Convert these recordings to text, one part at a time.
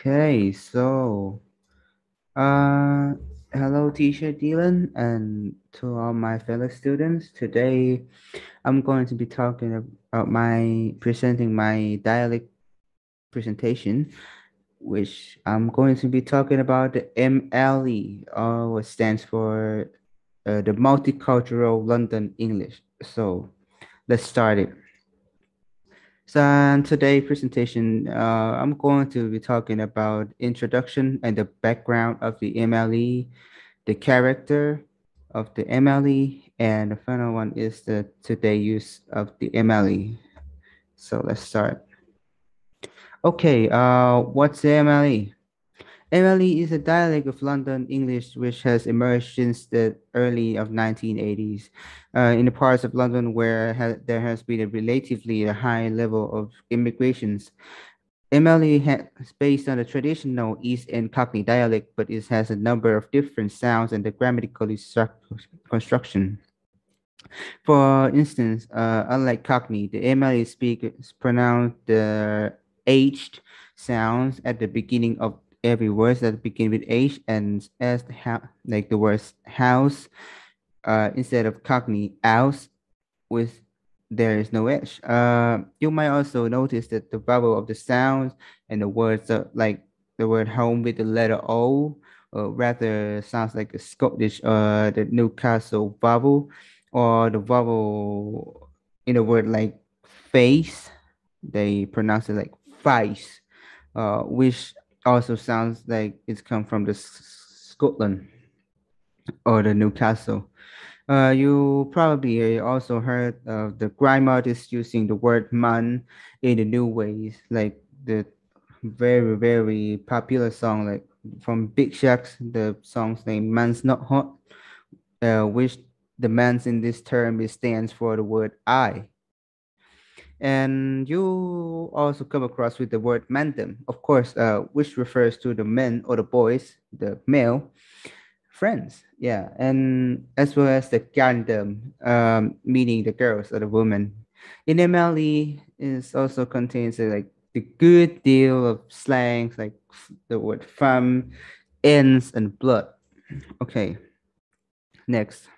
Okay, uh, hello, teacher Dylan, and to all my fellow students. Today, I'm going to be talking about presenting my dialect presentation, which I'm going to be talking about the MLE, what stands for the Multicultural London English. So let's start it. So in today's presentation, I'm going to be talking about introduction and the background of the MLE, the character of the MLE, and the final one is the today use of the MLE. So let's start. Okay, what's the MLE? MLE is a dialect of London English which has emerged since the early of 1980s in the parts of London where there has been a relatively high level of immigrations. MLE is based on the traditional East End Cockney dialect, but it has a number of different sounds and the grammatical construction. For instance, unlike Cockney, the MLE speakers pronounce the aged sounds at the beginning of every word that begin with H and as like the words house instead of Cockney house with there is no H. You might also notice that the vowel of the sounds and the words like the word home with the letter O, rather sounds like a Scottish the Newcastle vowel, or the vowel in a word like face, they pronounce it like face, which also sounds like it's come from the Scotland or the Newcastle. You probably also heard of the grime artists using the word man in the new ways, like the very popular song like from Big Shaq's the song's name "Man's Not Hot," which the man's in this term it stands for the word I. And you also come across with the word mandem, of course, which refers to the men or the boys, the male friends, yeah, and as well as the gandam, meaning the girls or the women. In MLE, is also contains like the good deal of slangs like the word femme, ends, and blood. Okay, next.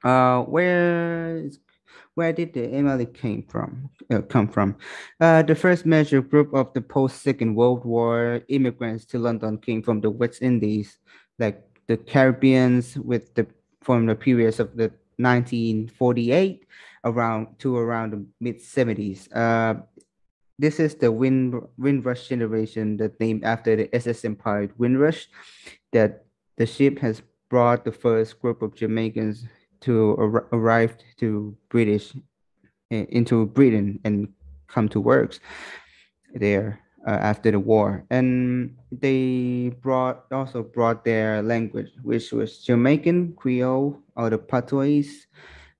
Uh, where is where did the MLE come from? The first major group of the post-Second World War immigrants to London came from the West Indies, like the Caribbeans, from the periods of the 1948 around the mid 70s. This is the Windrush generation that named after the SS Empire Windrush, that the ship has brought the first group of Jamaicans to arrive to into Britain and come to work there after the war. And they brought their language, which was Jamaican Creole or the Patois.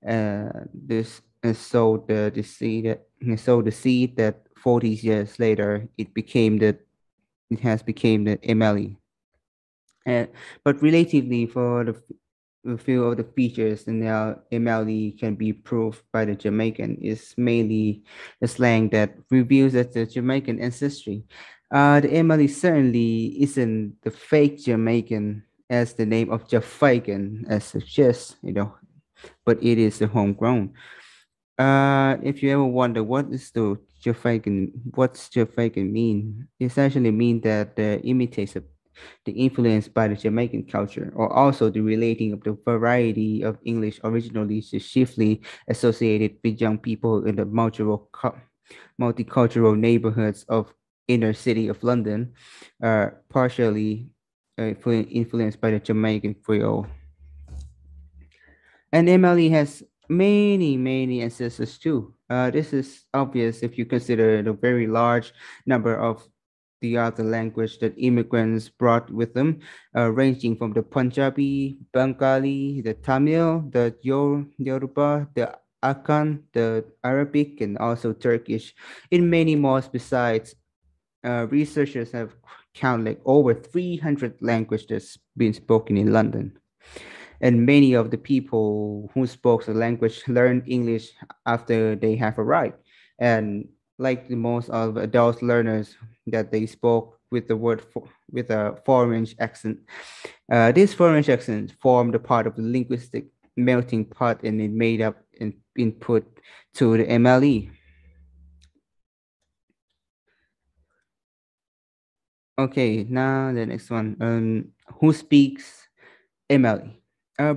This and sowed the seed that 40 years later it has became the MLE. And but relatively for a few of the features in the MLE can be proved by the Jamaican is mainly the slang that reveals that the Jamaican ancestry. The MLE certainly isn't the fake Jamaican as the name of Jafaican as suggests, but it is the homegrown. If you ever wonder what's Jafaican mean, it essentially mean that imitates the influence by the Jamaican culture, or also the relating of the variety of English originally is chiefly associated with young people in the multicultural neighborhoods of inner city of London, partially influenced by the Jamaican Creole. And MLE has many ancestors too. This is obvious if you consider the very large number of the other language that immigrants brought with them, ranging from the Punjabi, Bengali, the Tamil, the Yoruba, the Akan, the Arabic, and also Turkish, in many more besides. Researchers have counted like over 300 languages being spoken in London, and many of the people who spoke the language learned English after they have arrived. And like the most of adult learners that they spoke with the word with a foreign accent. This foreign accent formed a part of the linguistic melting pot and it made up an input to the MLE. Okay, now the next one. Who speaks MLE?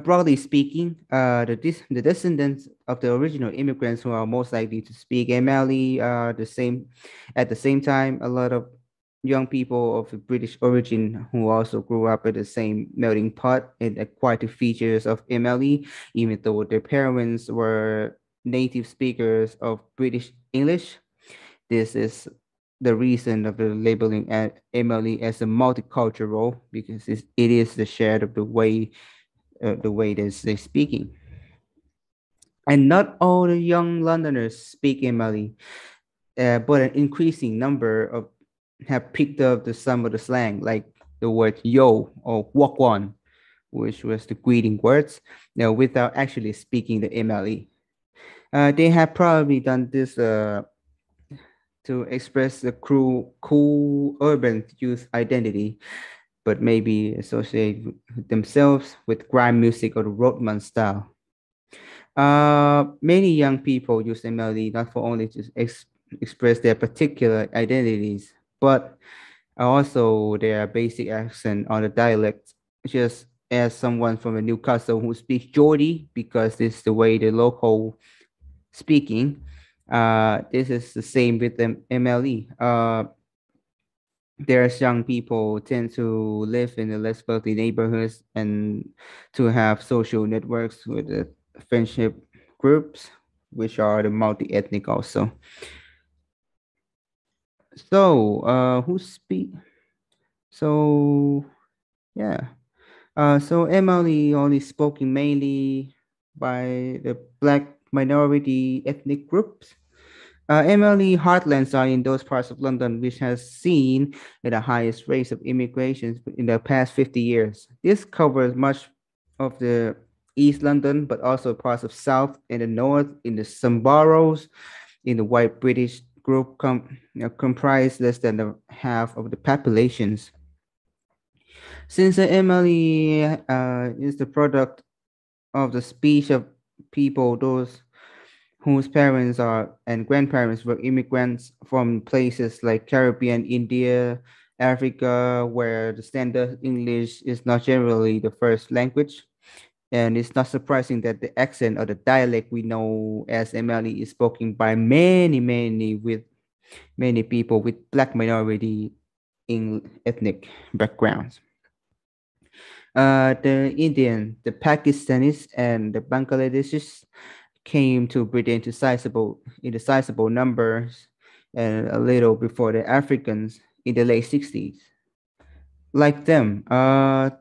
Broadly speaking, the descendants of the original immigrants who are most likely to speak MLE are the same. At the same time, a lot of young people of British origin who also grew up at the same melting pot and acquired the features of MLE, even though their parents were native speakers of British English. This is the reason of the labeling at MLE as a multicultural because it is the shared of the way they're speaking. And not all the young Londoners speak MLE, but an increasing number of have picked up some of the slang, like the word yo or walk on, which was the greeting words, without actually speaking the MLE. They have probably done this to express the cool urban youth identity, but maybe associate themselves with grime music or the roadman style. Many young people use MLE not for only to express their particular identities, but also their basic accent on the dialect. Just as someone from a Newcastle who speaks Geordie because this is the way the local speaking. This is the same with the MLE. There's young people tend to live in the less wealthy neighborhoods and to have social networks with the friendship groups, which are the multi-ethnic also. So, who speak? So, yeah. So Emily only spoken mainly by the Black minority ethnic groups. MLE heartlands are in those parts of London which has seen the highest rates of immigration in the past 50 years. This covers much of the East London, but also parts of South and the North in the some boroughs in the white British group comprise less than half of the populations. Since the MLE is the product of the speech of people, those whose parents are and grandparents were immigrants from places like Caribbean, India, Africa, where the standard English is not generally the first language. And it's not surprising that the accent or the dialect we know as MLE is spoken by many people with black minority in ethnic backgrounds. The Indian, the Pakistanis, and the Bangladeshis came to Britain to in the sizable numbers and a little before the Africans in the late 60s. Like them,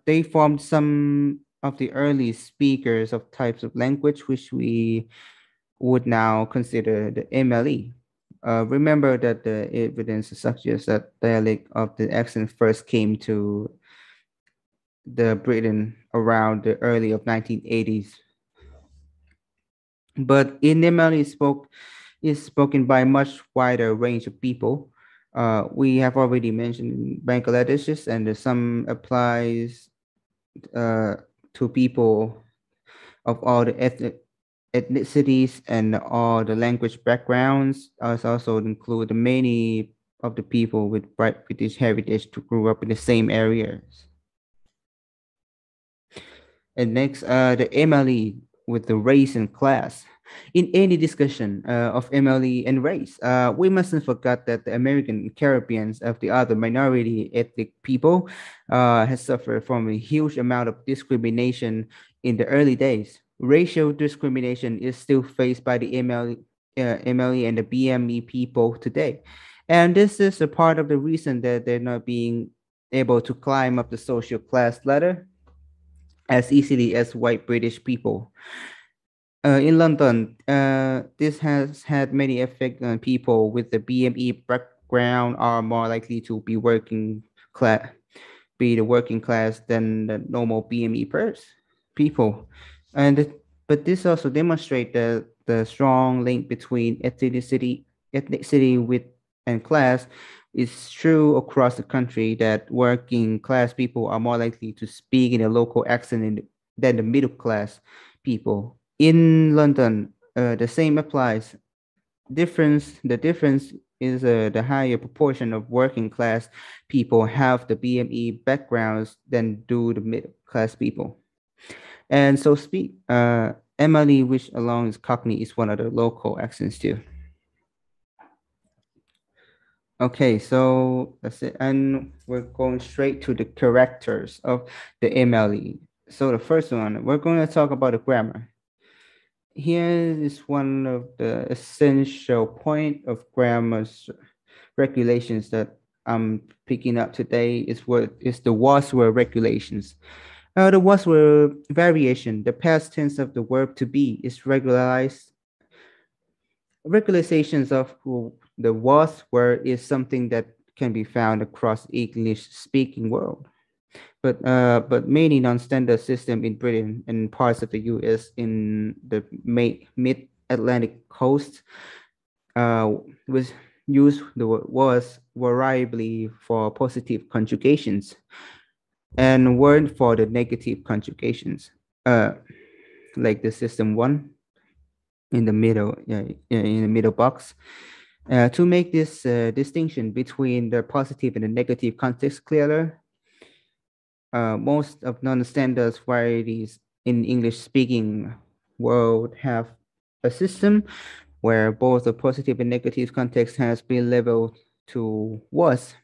they formed some of the early speakers of types of language which we would now consider the MLE. Remember that the evidence suggests that dialect of the accent first came to the Britain around the early of 1980s. But in MLE is spoken by a much wider range of people. We have already mentioned Bangladeshis, and some applies to people of all the ethnicities and all the language backgrounds. It also include many of the people with bright British heritage to grow up in the same areas. And next, the MLE with the race and class. In any discussion of MLE and race, we mustn't forget that the American Caribbeans of the other minority ethnic people has suffered from a huge amount of discrimination in the early days. Racial discrimination is still faced by the MLE and the BME people today. And this is a part of the reason that they're not being able to climb up the social class ladder as easily as white British people. In London, this has had many effects on people with the BME background are more likely to be the working class than the normal BME people. And but this also demonstrates the strong link between ethnicity with and class It's true across the country that working class people are more likely to speak in a local accent than the middle class people. In London, the same applies. The difference is the higher proportion of working class people have the BME backgrounds than do the middle class people. And so speak MLE, which along is Cockney, is one of the local accents too. Okay, so that's it. And we're going straight to the characters of the MLE. So the first one, we're going to talk about the grammar. Here is one of the essential point of grammar's regulations that I'm picking up today is what is the was were regulations. The was were variation. The past tense of the verb to be is regularized. Regularizations of the was were is something that can be found across English speaking world. But many non-standard system in Britain and parts of the US in the mid-Atlantic coast was use the word was variably for positive conjugations and weren't for the negative conjugations, like the system one in the middle, in the middle box. To make this distinction between the positive and the negative context clearer, most of non-standard varieties in English-speaking world have a system where both the positive and negative context has been leveled to was.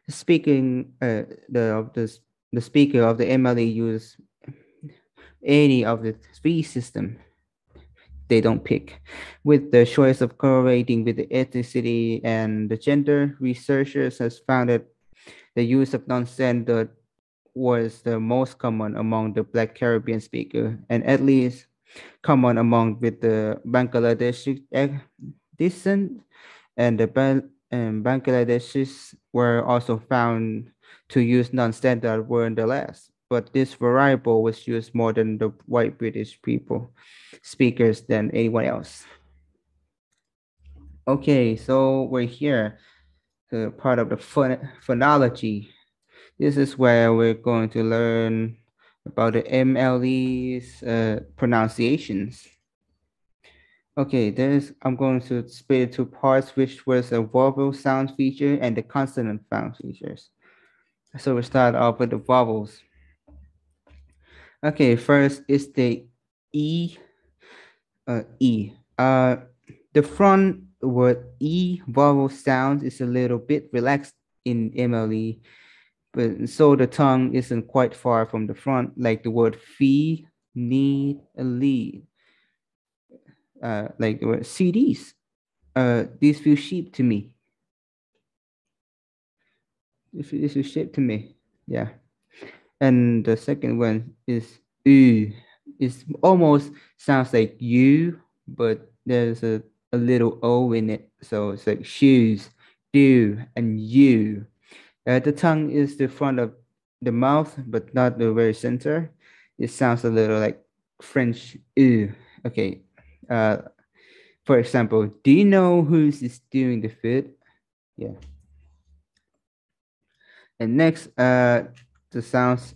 Speaking the speaker of the MLE use any of the three systems they don't pick. With the choice of correlating with the ethnicity and the gender, researchers has found that the use of non-standard was the most common among the Black Caribbean speaker, and at least common among with the Bangladeshi descent, and the Bangladeshis were also found to use non-standard word the last. But this variable was used more than the white British people speakers than anyone else. Okay, so we're here, part of the phonology. This is where we're going to learn about the MLE's pronunciations. Okay, I'm going to split it two parts, which was a vowel sound feature and the consonant sound features. So we start off with the vowels. Okay, first is the E. E. The front word E vowel sound is a little bit relaxed in MLE, but so the tongue isn't quite far from the front, like the word fee, need, lead. Like the word CDs. These feel cheap to me. This feel cheap to me. Yeah. And the second one is U. It almost sounds like you, but there's a little O in it. So it's like shoes, do, and you. The tongue is the front of the mouth, but not the very center. It sounds a little like French U. Okay. For example, do you know who's doing the food? Yeah. And next, the sounds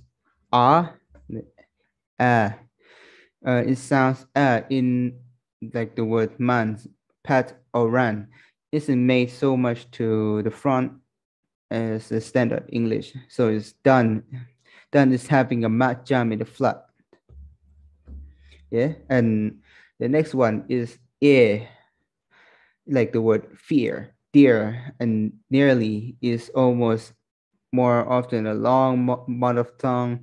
are, it sounds in like the word man, pat or run. Isn't made so much to the front as the standard English. So it's done. Done is having a mad jump in the flood. Yeah. And the next one is ear, like the word fear, dear, and nearly is almost more often a long monophthong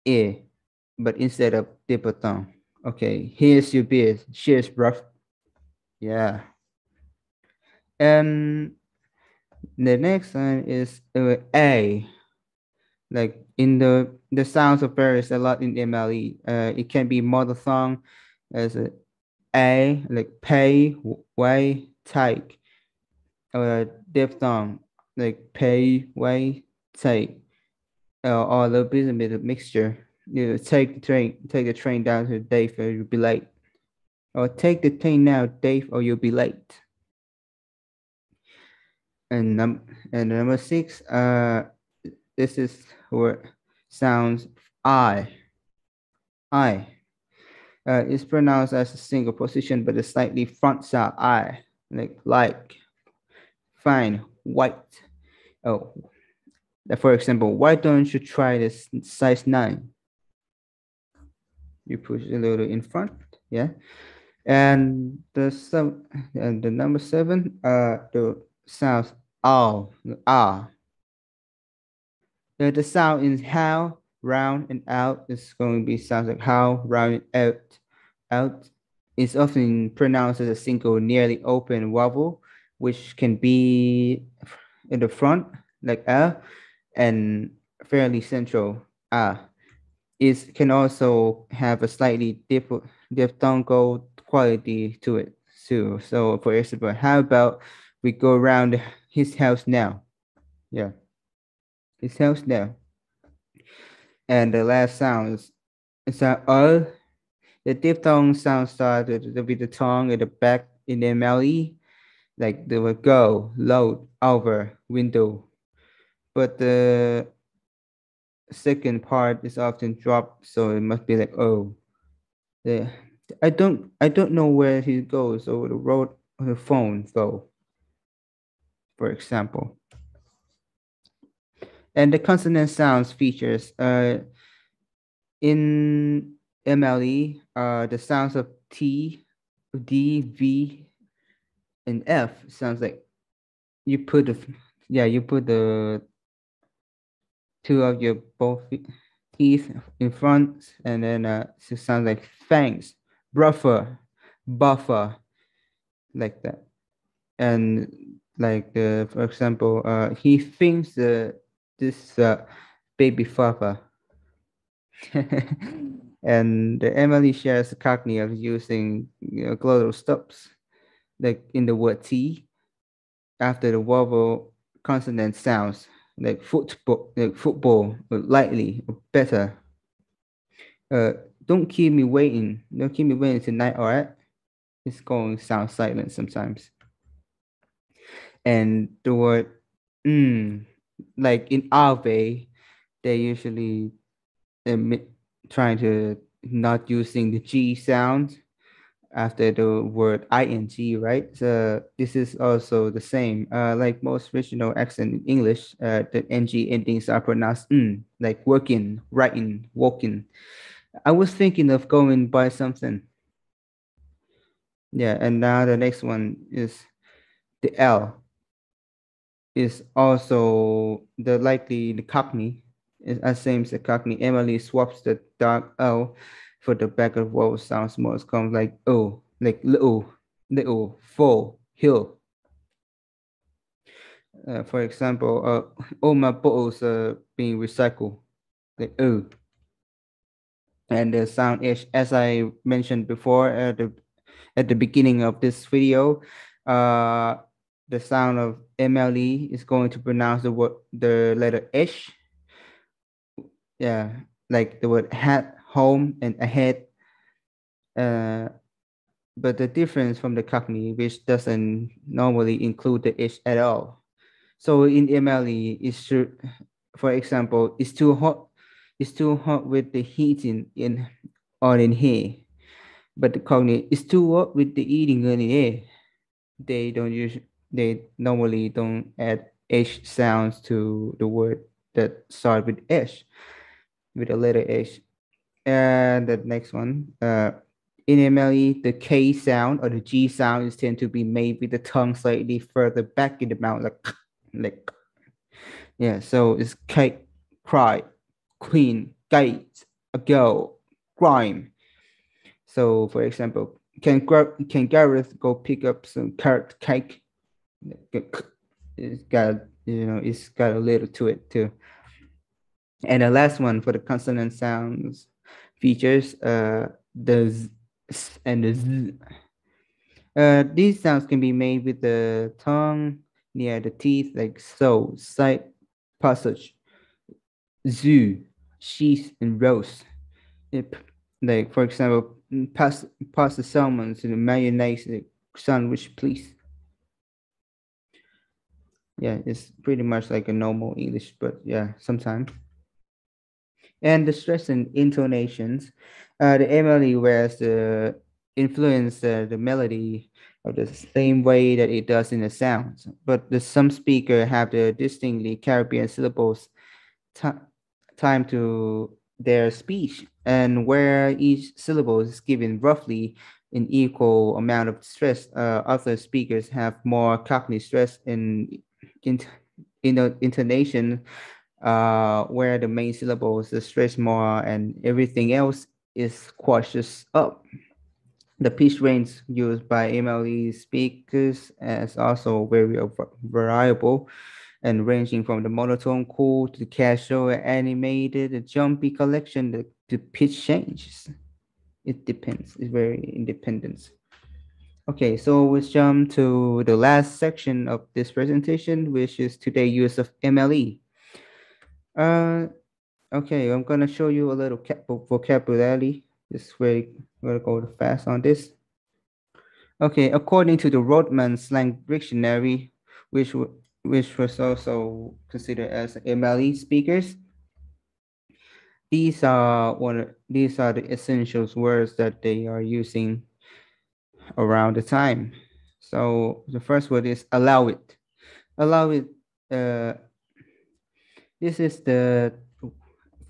e, but instead of diphthong. Okay, here's your beer. Cheers, bruv. Yeah. And the next one is a. Like in the sounds of varies a lot in MLE. It can be monophthong as a, like pay, way, take, or diphthong, like pay, way, take. Or a little bit of mixture. You take the train down to Dave, or you'll be late. Or take the train now, Dave, or you'll be late. And number six, this is where sounds I. I. Is pronounced as a single position, but a slightly front sound I, like, fine, white. Oh, for example, why don't you try this size 9? You push a little in front, yeah. And the number 7, the sounds all, ah. The sound in how, round, and out is going to be sounds like how, round, and out. Out is often pronounced as a single, nearly open vowel, which can be in the front, like and fairly central, ah. It can also have a slightly diphthongal quality to it too. So, for example, how about we go around his house now? Yeah, his house now. And the last sound is that the diphthong sound started with the tongue at the back in the MLE, like they would go, load, over, window. But the second part is often dropped, so it must be like oh. Yeah. I don't know where he goes over the road on the phone though, for example. And the consonant sounds features in MLE, the sounds of T, D, V, and F sounds like you put the you put the two of your both teeth in front, and then it sounds like fangs, buffer, like that. And like for example, he thinks this baby father. And the Emily shares the cockney of using glottal stops, like in the word T after the vowel consonant sounds, like football, or lightly, or better. Uh, don't keep me waiting. Don't keep me waiting tonight, all right? It's going to sound silent sometimes. And the word like in Ave, they usually trying to not using the G sound after the word ing, right? So this is also the same. Like most regional accent in English, the ng endings are pronounced like working, writing, walking. I was thinking of going buy something. Yeah, and now the next one is the L. Is also the Cockney. Is as same as the Cockney. Emily swaps the dark L for the back of vowel sounds most comes like oh, like little, full, hill. For example, all my bottles are being recycled, like oh. And the sound is, as I mentioned before at the beginning of this video, uh, the sound of MLE is going to pronounce the letter H. Yeah, like the word hat, home, and ahead. Uh, but the difference from the Cockney, which doesn't normally include the H at all. So in MLE, for example, it's too hot. It's too hot with the heating in on in here. But the Cockney is too hot with the eating on in here. They don't use. They normally don't add H sounds to the word that start with H, with the letter H. And the next one, in MLE, the K sound or the G sound is tend to be made with the tongue slightly further back in the mouth, like yeah. So it's cake, cry, queen, gate, a girl, crime. So for example, can Gareth go pick up some carrot cake? It's got it's got a little to it too. And the last one for the consonant sounds features the z and the z. These sounds can be made with the tongue near the teeth, like so, sight, passage, zoo, sheath, and roast. It, like for example, pass the salmon to the mayonnaise sandwich, please. Yeah, it's pretty much like a normal English, but yeah, sometimes. And the stress and intonations, the MLE whereas the influence the melody of the same way that it does in the sounds, but the some speaker have the distinctly Caribbean syllables ti time to their speech, and where each syllable is given roughly an equal amount of stress, other speakers have more cognitive stress in, in the intonation, where the main syllables is stressed more and everything else is cautious up. The pitch range used by MLE speakers is also very variable and ranging from the monotone cool to the casual animated, the jumpy collection, the pitch changes. It depends. It's very independent. Okay, so let's jump to the last section of this presentation, which is today use of MLE. Uh, okay, I'm gonna show you a little vocabulary. This is very gonna go fast on this. Okay, according to the Rodman Slang Dictionary, which which was also considered as MLE speakers, these are the essentials words that they are using around the time. So the first word is allow it. Allow it. Uh, this is the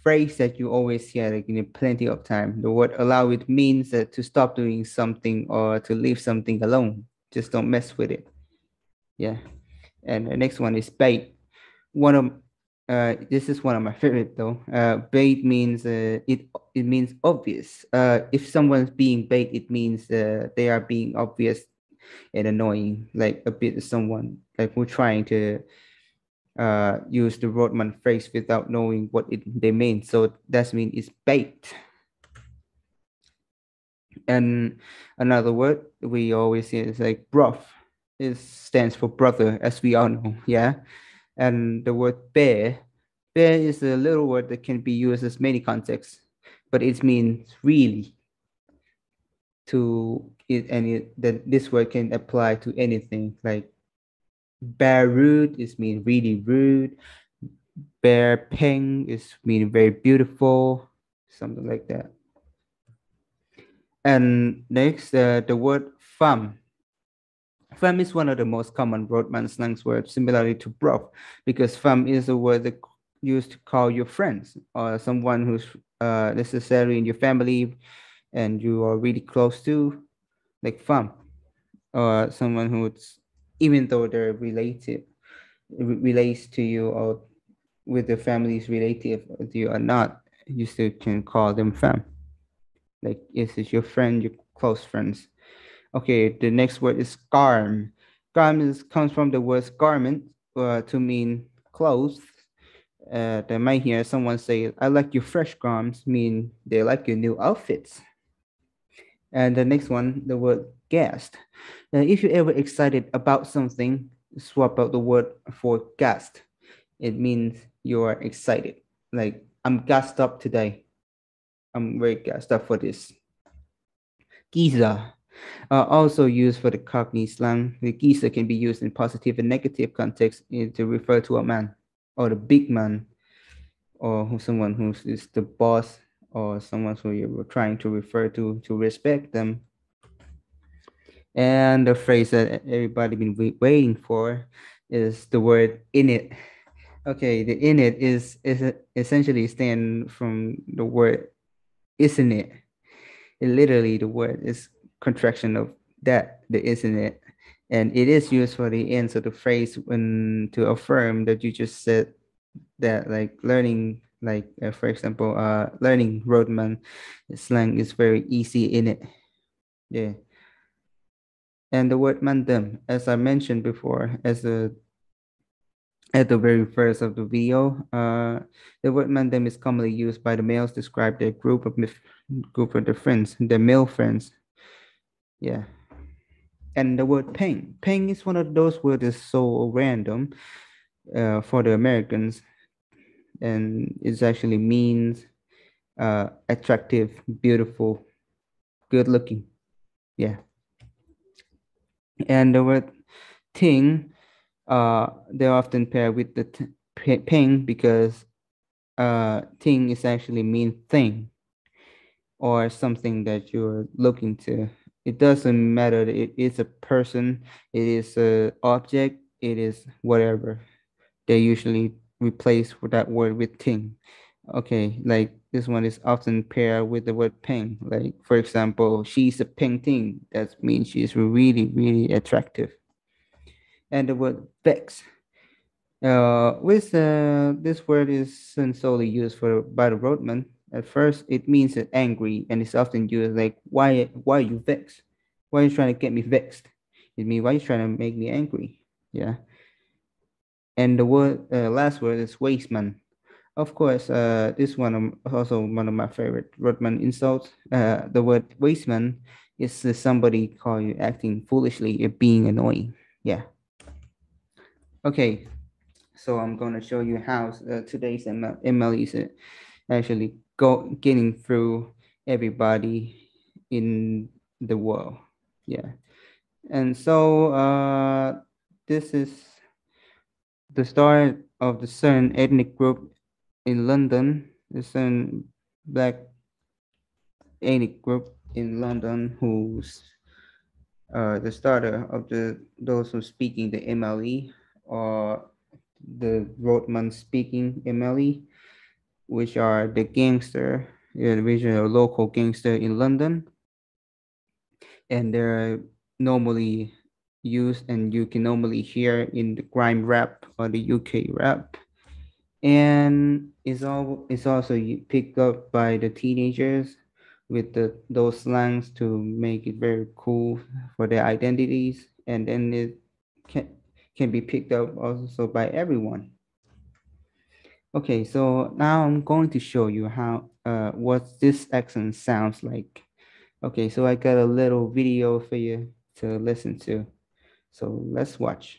phrase that you always hear like in plenty of time. The word allow it means to stop doing something or to leave something alone. Just don't mess with it. Yeah. And the next one is bait. One of this is one of my favorite though. Bait means it means obvious. If someone's being bait, it means they are being obvious and annoying, like a bit of someone like who's trying to use the Rodman phrase without knowing what they mean. So that means it's bait. And another word we always see is like bruv. It stands for brother, as we all know. Yeah. And the word bear. Bear is a little word that can be used as many contexts, but it means really to it, and that this word can apply to anything. Like bear rude is mean really rude. Bear peng is mean very beautiful, something like that. And next, the word fam. Fam is one of the most common Broadman slang words, similarly to bro, because fam is a word that used to call your friends or someone who's necessarily in your family and you are really close to, like fam, or someone who's, even though they're related, relates to you or with the family's relative with you or not, you still can call them fam. Like, this is your friend, your close friends. Okay, the next word is garm. Garm comes from the word garment to mean clothes. They might hear someone say, I like your fresh garms, mean they like your new outfits. And the next one, the word gassed. If you're ever excited about something, swap out the word for gassed. It means you are excited. Like, I'm gassed up today. I'm very gassed up for this. Giza. Also used for the Cockney slang. The geezer can be used in positive and negative context to refer to a man or the big man or someone who is the boss or someone who you're trying to refer to respect them. And the phrase that everybody been waiting for is the word in it. Okay, the in it is essentially stand from the word isn't it. It literally the word is contraction of that, the isn't it, and it is used for the ends of the phrase when to affirm that you just said that, like learning, like for example, learning roadman slang is very easy in it. Yeah. And the word mandem, as I mentioned before, as a at the very first of the video, the word mandem is commonly used by the males to describe their group of their friends, their male friends. Yeah. And the word peng. Peng is one of those words that's so random for the Americans, and it actually means attractive, beautiful, good looking. Yeah. And the word ting, they're often paired with the ping because thing is actually mean thing or something that you're looking to. It doesn't matter. It is a person, it is a object, it is whatever. They usually replace that word with thing. Okay, like this one is often paired with the word ping. Like for example, she's a ping thing. That means she's really, really attractive. And the word vex. With this word isn't solely used for by the roadman. At first, it means that angry, and it's often used like why are you vexed? Why are you trying to get me vexed? It means why are you trying to make me angry? Yeah. And the word last word is wasteman. Of course, this one also one of my favorite roadman insults. The word wasteman is somebody call you acting foolishly or being annoying. Yeah. Okay, so I'm going to show you how today's MLE is actually getting through everybody in the world. Yeah. And so this is the start of the certain ethnic group in London, the certain black ethnic group in London who's the starter of the those who speaking the MLE or the roadman speaking MLE, which are the gangster, which are local gangster in London, and they're normally used and you can normally hear in the grime rap or the UK rap, and it's also picked up by the teenagers with those slangs to make it very cool for their identities, and then it can can be picked up also by everyone. Okay, so now I'm going to show you how what this accent sounds like. Okay, so I got a little video for you to listen to. So let's watch.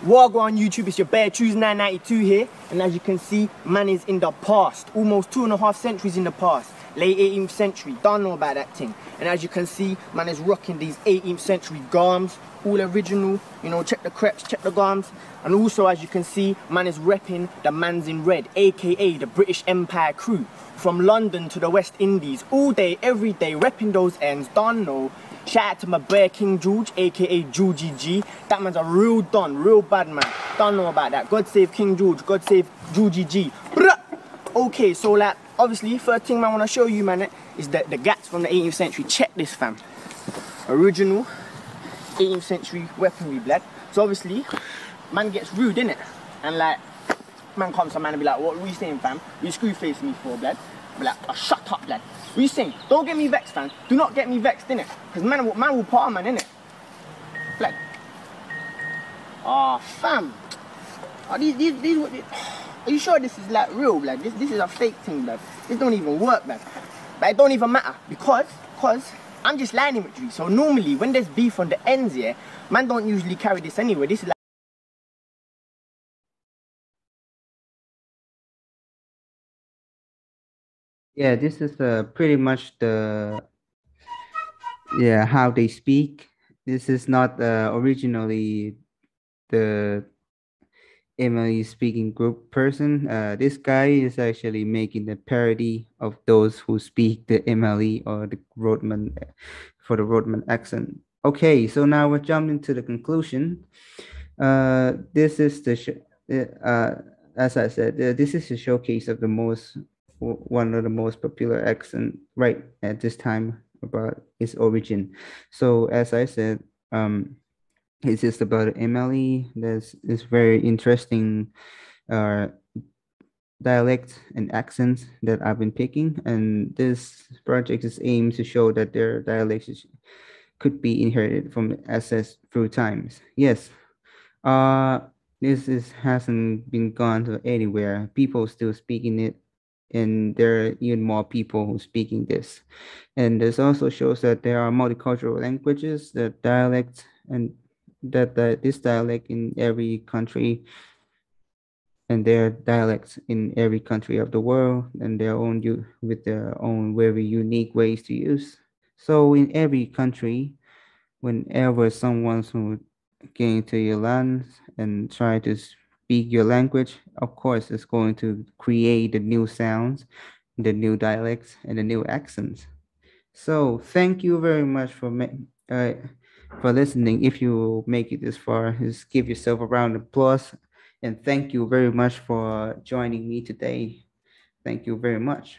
Wagwan YouTube, it's your Bear Choose 992 here, and as you can see, man is in the past, almost 2.5 centuries in the past, late 18th century, don't know about that thing. And as you can see, man is rocking these 18th century garms, all original, you know, check the crepes, check the garms. And also, as you can see, man is repping the Mans in Red, aka the British Empire crew, from London to the West Indies, all day, every day, repping those ends, don't know. Shout out to my bear King George, aka Georgie G. That man's a real don, real bad man. Don't know about that. God save King George, God save Georgie G. Bruh. Okay, so like, obviously, first thing I want to show you, man, is the gats from the 18th century. Check this, fam. Original 18th century weaponry, blood. So obviously, man gets rude, innit? And like, man comes to man and be like, what are you saying, fam? You screw face me for, blood. Be like, oh, shut up, blood. What are you saying? Don't get me vexed, fam. Do not get me vexed, innit? Because man will part man, innit? Blood. Oh, fam. Are are you sure this is like real, blood? This is a fake thing, blood. This don't even work, blood. But it don't even matter because I'm just line imagery. So normally when there's beef on the ends here, man don't usually carry this anyway. This is like Yeah, this is pretty much the how they speak. This is not originally the Emily speaking group person. This guy is actually making the parody of those who speak the MLE or the Roadman for the Roadman accent. Okay, so now we're jumping to the conclusion. This is as I said, this is a showcase of the one of the most popular accent right at this time about its origin. So as I said, it's just about MLE. There's this very interesting uh, dialect and accents that I've been picking, and this project is aimed to show that their dialects could be inherited from access through times. Yes, uh, this hasn't been gone to anywhere. People still speaking it, and there are even more people who speaking this. And this also shows that there are multicultural languages, that dialects, and that this dialect in every country, and there are dialects in every country of the world, and their own with their own very unique ways to use. So in every country, whenever someone who get into your land and try to speak your language, of course, it's going to create the new sounds, the new dialects, and the new accents. So thank you very much uh, for listening. If you make it this far, just give yourself a round of applause. And thank you very much for joining me today. Thank you very much.